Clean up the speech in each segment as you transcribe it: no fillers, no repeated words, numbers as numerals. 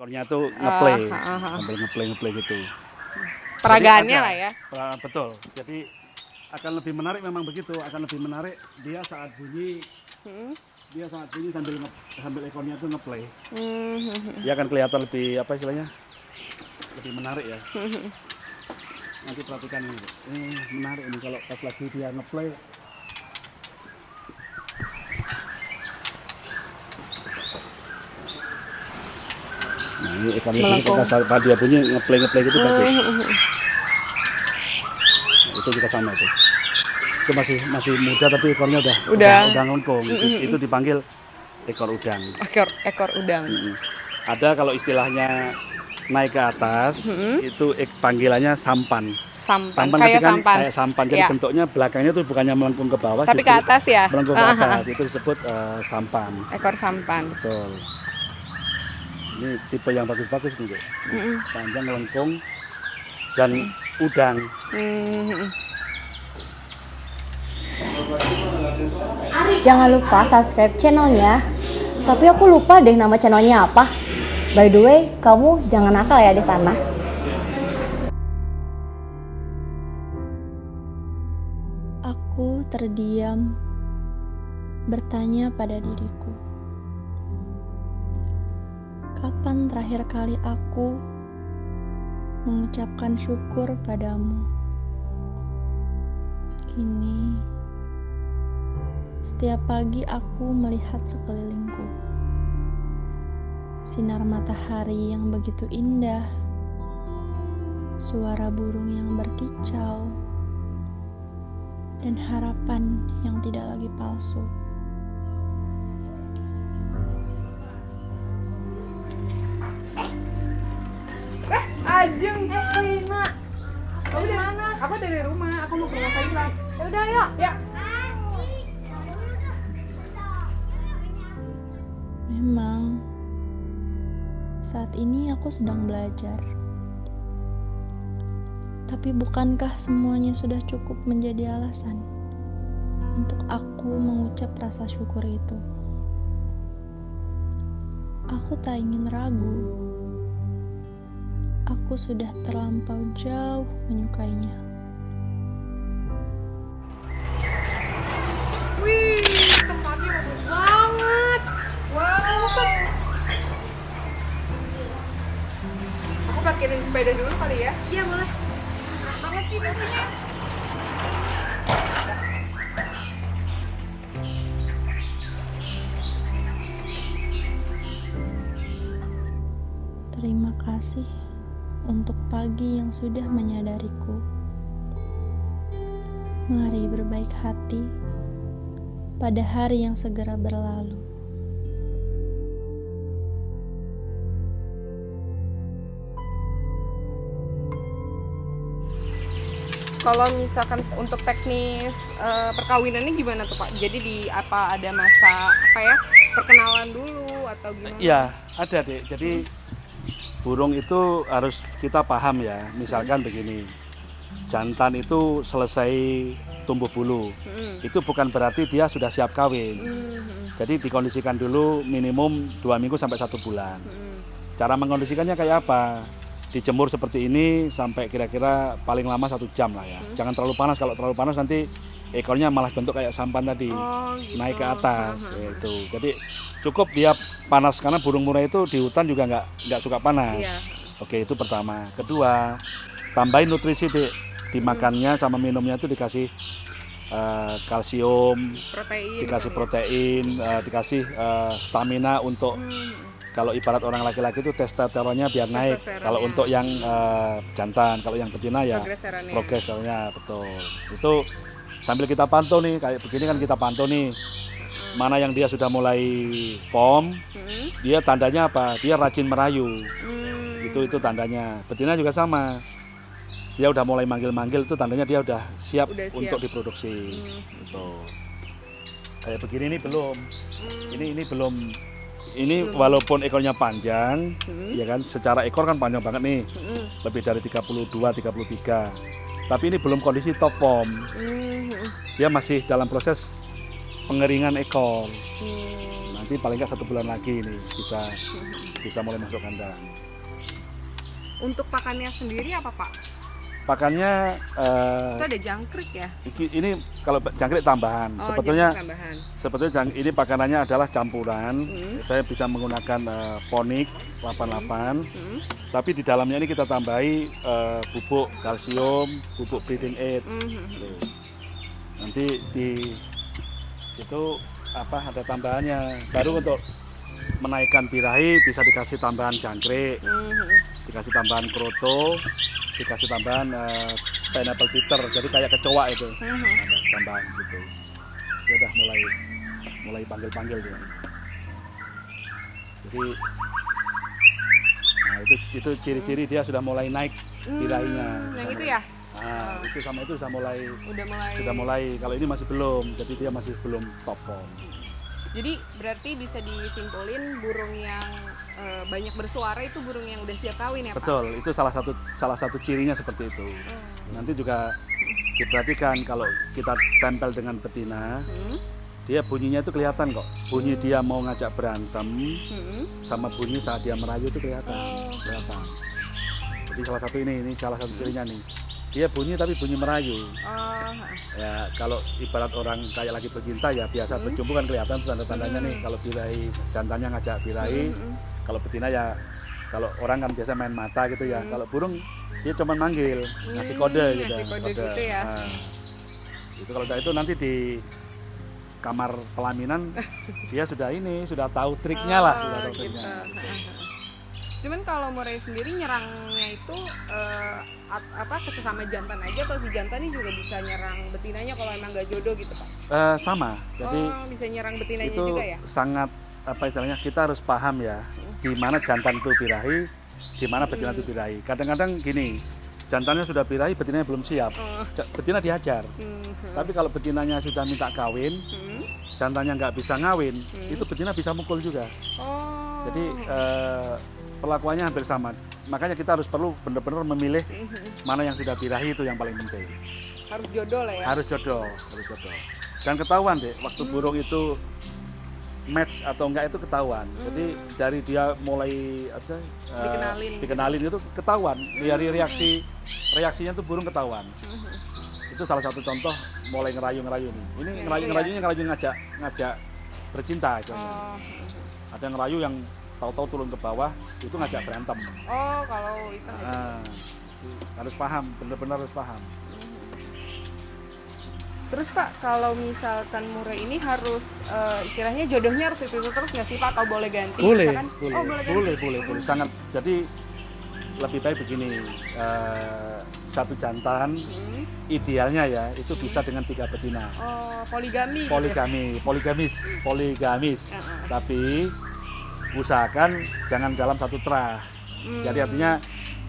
Ekornya tuh ngeplay, sambil ngeplay gitu. Peragaannya lah ya. Betul. Jadi akan lebih menarik memang begitu. Akan lebih menarik dia saat bunyi, sambil ekornya tuh ngeplay. Dia akan kelihatan lebih apa istilahnya? Lebih menarik ya. Nanti perhatikan ini. Ini menarik ini kalau pas lagi dia ngeplay. Nah ini ikannya bunyi kalau dia bunyi ngeplay gitu bagus. Nah, itu juga sama itu. Itu masih muda tapi ekornya udah ngelengkung. Itu dipanggil ekor udang. Ekor udang. Ada kalau istilahnya naik ke atas itu panggilannya sampan. Sampan kayak kan sampan. Kayak sampan. Jadi bentuknya belakangnya tuh bukannya melengkung ke bawah, tapi ke atas ya. Melengkung ke atas. Itu disebut sampan. Ekor sampan. Betul. Ini tipe yang bagus-bagus nih, panjang melengkung dan udang. Jangan lupa subscribe channelnya. Tapi aku lupa deh nama channelnya apa. By the way, kamu jangan nakal ya di sana. Aku terdiam, bertanya pada diriku. Kapan terakhir kali aku mengucapkan syukur padamu? Kini, setiap pagi aku melihat sekelilingku. Sinar matahari yang begitu indah, suara burung yang berkicau, dan harapan yang tidak lagi palsu. Ajeng, Rina. Kamu dari mana? Aku dari rumah. Aku mau ke rumah Saila. Ya udah, yuk. Ya. Memang saat ini aku sedang belajar. Tapi bukankah semuanya sudah cukup menjadi alasan untuk aku mengucap rasa syukur itu? Aku tak ingin ragu. Aku sudah terlampau jauh menyukainya. Wih, tempatnya bagus banget. Wow. Aku parkirin sepeda dulu kali ya? Iya, boleh. Enak banget sih tempatnya. Terima kasih untuk pagi yang sudah menyadariku. Mari berbaik hati pada hari yang segera berlalu. Kalau misalkan untuk teknis perkawinannya gimana tuh Pak? Jadi ada masa perkenalan dulu atau gimana? Iya, ada Dek. Jadi burung itu harus kita paham ya. Misalkan begini, jantan itu selesai tumbuh bulu, itu bukan berarti dia sudah siap kawin. Jadi dikondisikan dulu minimum 2 minggu sampai 1 bulan. Cara mengkondisikannya kayak apa? Dijemur seperti ini sampai kira-kira paling lama 1 jam lah ya. Jangan terlalu panas. Kalau terlalu panas nanti ekornya malah bentuk kayak sampan tadi, naik ke atas. Itu. Jadi cukup dia panas karena burung murai itu di hutan juga nggak suka panas. Oke, itu pertama. Kedua, tambahin nutrisi dimakannya sama minumnya itu dikasih kalsium, dikasih protein, dikasih stamina untuk kalau ibarat orang laki-laki itu testosteronnya biar naik. Kalau untuk yang jantan, kalau yang betina ya progesteronnya betul. Itu sambil kita pantau nih, kayak begini kan kita pantau nih. Mana yang dia sudah mulai form, dia tandanya apa? Dia rajin merayu. Itu tandanya. Betina juga sama. Dia udah mulai manggil-manggil itu tandanya dia udah siap untuk diproduksi. Gitu. Kayak begini ini belum. Ini belum. Ini walaupun ekornya panjang, ya kan, secara ekor kan panjang banget nih. Lebih dari 32, 33. Tapi ini belum kondisi top form. Dia masih dalam proses pengeringan ekor. Jadi paling nggak 1 bulan lagi ini bisa mulai masuk kandang. Untuk pakannya sendiri apa Pak? Pakannya Itu ada jangkrik ya? ini kalau jangkrik tambahan. Oh, Sebetulnya jangkrik tambahan. ini pakanannya adalah campuran. Saya bisa menggunakan ponik 88. Tapi di dalamnya ini kita tambahi pupuk kalsium, pupuk breeding aid. Tuh. Nanti itu ada tambahannya. Baru untuk menaikkan birahi bisa dikasih tambahan jangkrik, dikasih tambahan kroto, dikasih tambahan pineapple bitter, jadi kayak kecoa itu. Ada tambahan gitu. Dia udah mulai panggil dia. Jadi nah itu ciri-ciri dia sudah mulai naik birahinya. Yang itu ya? Nah, itu sama itu sudah mulai. Udah mulai. Kalau ini masih belum, jadi dia masih belum top form. Jadi berarti bisa disimpulin burung yang banyak bersuara itu burung yang udah siap kawin ya Pak? Betul, itu salah satu cirinya seperti itu. Nanti juga diperhatikan kalau kita tempel dengan betina, dia bunyinya itu kelihatan kok. Bunyi dia mau ngajak berantem, sama bunyi saat dia merayu itu kelihatan. Jadi salah satu ini salah satu cirinya nih. Dia bunyi tapi bunyi merayu. Ya kalau ibarat orang kayak lagi bercinta ya biasa berjumpa kan kelihatan tanda-tandanya nih. Kalau birahi jantannya ngajak birahi, kalau betina ya kalau orang kan biasa main mata gitu ya. Kalau burung dia cuma manggil, ngasih kode gitu. Ngasih kode gitu ya. Nah, itu kalau itu nanti di kamar pelaminan dia sudah tahu triknya lah. Sudah tahu triknya. Cuman kalau murai sendiri nyerangnya itu sesama jantan aja atau si jantan ini juga bisa nyerang betinanya kalau emang nggak jodoh gitu Pak? Sama, jadi bisa nyerang betinanya itu juga ya? Sangat istilahnya kita harus paham ya di mana jantan itu birahi, di mana betina itu birahi. Kadang-kadang gini, jantannya sudah birahi, betinanya belum siap, betina dihajar. Tapi kalau betinanya sudah minta kawin, jantannya nggak bisa ngawin, itu betina bisa mukul juga. Jadi perlakuannya hampir sama. Makanya kita perlu benar-benar memilih mana yang sudah birahi, itu yang paling penting. Harus jodoh lah ya? Harus jodoh. Dan ketahuan deh, waktu burung itu match atau enggak itu ketahuan. Jadi dari dia mulai dikenalin itu ketahuan. Dari reaksinya tuh burung ketahuan. Itu salah satu contoh mulai ngerayu nih. Ini ngerayu ngajak bercinta aja. Ada yang ngerayu yang tahu-tahu turun ke bawah itu ngajak berantem. Kalau itu harus paham, benar-benar harus paham. Terus Pak, kalau misalkan murai ini harus istilahnya jodohnya harus itu terus nggak sih Pak, atau boleh ganti? Boleh, boleh. Sangat. Jadi lebih baik begini, satu jantan idealnya ya itu bisa dengan 3 betina. Poligamis. Tapi usahakan jangan dalam satu terah. Jadi artinya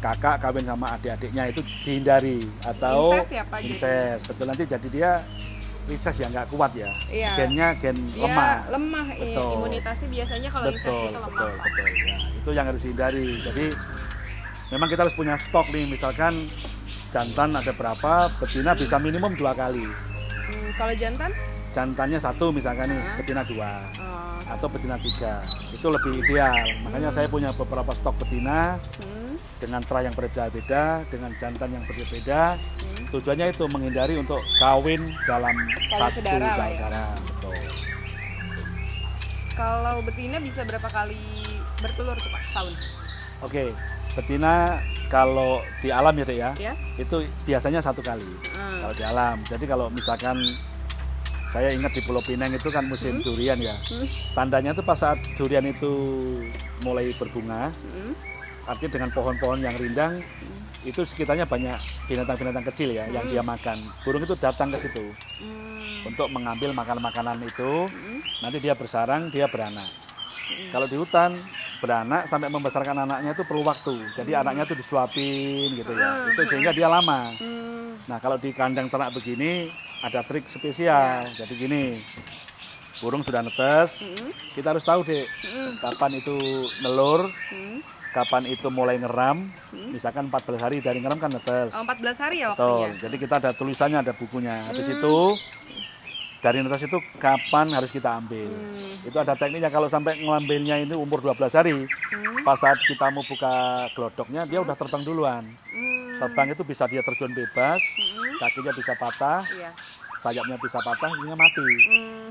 kakak kawin sama adik-adiknya itu dihindari, atau incest. Betul, nanti jadi dia incest ya nggak kuat ya. Gennya lemah. Betul. Imunitasnya biasanya kalau incest itu lemah. Betul. Ya, itu yang harus dihindari. Jadi memang kita harus punya stok nih, misalkan jantan ada berapa, betina bisa minimum 2 kali. Kalau jantannya 1 misalkan nih, betina 2. Atau betina 3, itu lebih ideal. Makanya saya punya beberapa stok betina dengan terah yang berbeda-beda, dengan jantan yang berbeda. Tujuannya itu menghindari untuk kawin dalam satu darah. Betul. Kalau betina bisa berapa kali bertelur tuh Pak tahun? Oke, betina kalau di alam ya Dek ya, itu biasanya 1 kali kalau di alam. Jadi kalau misalkan saya ingat di Pulau Pinang itu kan musim durian ya. Tandanya itu pas saat durian itu mulai berbunga, artinya dengan pohon-pohon yang rindang, itu sekitarnya banyak binatang-binatang kecil ya yang dia makan. Burung itu datang ke situ untuk mengambil makanan-makanan itu. Nanti dia bersarang, dia beranak. Kalau di hutan beranak sampai membesarkan anaknya itu perlu waktu. Jadi anaknya itu disuapin gitu ya. Itu sehingga dia lama. Nah kalau di kandang ternak begini ada trik spesial. Jadi gini, burung sudah netes, kita harus tahu deh kapan itu nelur, kapan itu mulai ngeram. Misalkan 14 hari dari ngeram kan netes. 14 hari ya waktunya. Betul. Jadi kita ada tulisannya, ada bukunya. Habis itu dari netes itu kapan harus kita ambil. Itu ada tekniknya, kalau sampai ngambilnya ini umur 12 hari, pas saat kita mau buka glodoknya dia udah terbang duluan. Terbang itu bisa dia terjun bebas, kakinya bisa patah, Iya. sayapnya bisa patah, ininya mati.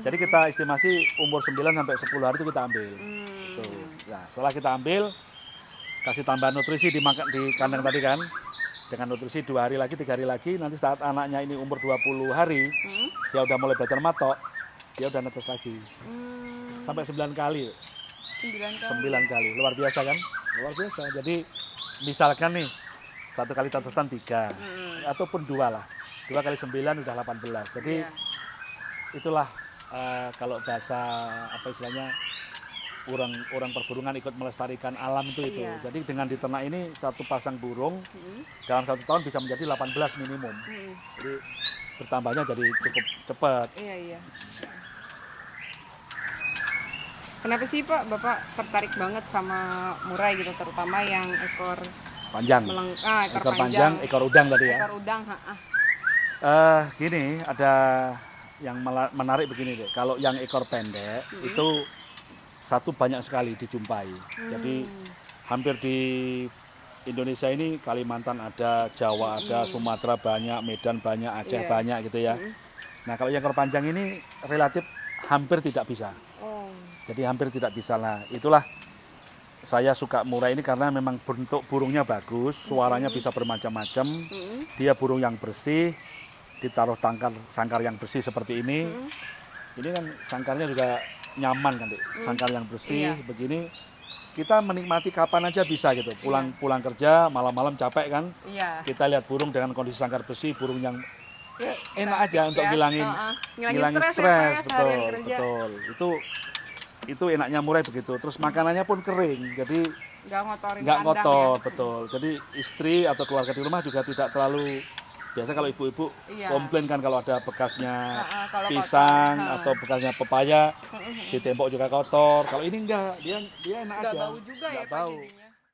Jadi kita estimasi umur 9 sampai 10 hari itu kita ambil. Tuh. Nah, setelah kita ambil, kasih tambahan nutrisi di kandang tadi kan. Dengan nutrisi 2 hari lagi, 3 hari lagi, nanti saat anaknya ini umur 20 hari, dia udah mulai belajar matok, dia udah netes lagi. Sampai 9 kali. 9 kali. Luar biasa kan? Luar biasa. Jadi misalkan nih, 1 kali tetesan 3, ataupun 2 lah. 2 kali 9 udah 18. Jadi itulah kalau bahasa apa istilahnya, orang perburungan ikut melestarikan alam itu. Iya. Jadi dengan diternak ini satu pasang burung dalam 1 tahun bisa menjadi 18 minimum. Jadi bertambahnya jadi cukup cepat. Iya. Kenapa sih Pak Bapak tertarik banget sama murai gitu, terutama yang ekor Panjang. ekor panjang, ekor udang tadi ya. Ekor udang, Gini, ada yang menarik begini deh. Kalau yang ekor pendek itu satu banyak sekali dijumpai. Jadi hampir di Indonesia ini Kalimantan ada, Jawa ada, Sumatera banyak, Medan banyak, Aceh banyak gitu ya. Nah kalau yang ekor panjang ini relatif hampir tidak bisa. Jadi hampir tidak bisa lah. Itulah saya suka murai ini karena memang bentuk burungnya bagus, suaranya bisa bermacam-macam. Dia burung yang bersih, ditaruh sangkar yang bersih seperti ini. Ini kan sangkarnya juga nyaman kan, sangkar yang bersih begini. Kita menikmati kapan aja bisa gitu. Pulang kerja malam-malam capek kan. Kita lihat burung dengan kondisi sangkar bersih, burung yang enak aja untuk ngilangin stres, betul. Itu enaknya murai begitu. Terus makanannya pun kering, jadi nggak ngotor, betul. Jadi istri atau keluarga di rumah juga tidak terlalu. Biasa kalau ibu-ibu komplain kan kalau ada bekasnya pisang atau bekasnya pepaya di tembok juga kotor. Kalau ini enggak, dia enak aja. Nggak bau juga Nggak ya Pak bau. jadinya.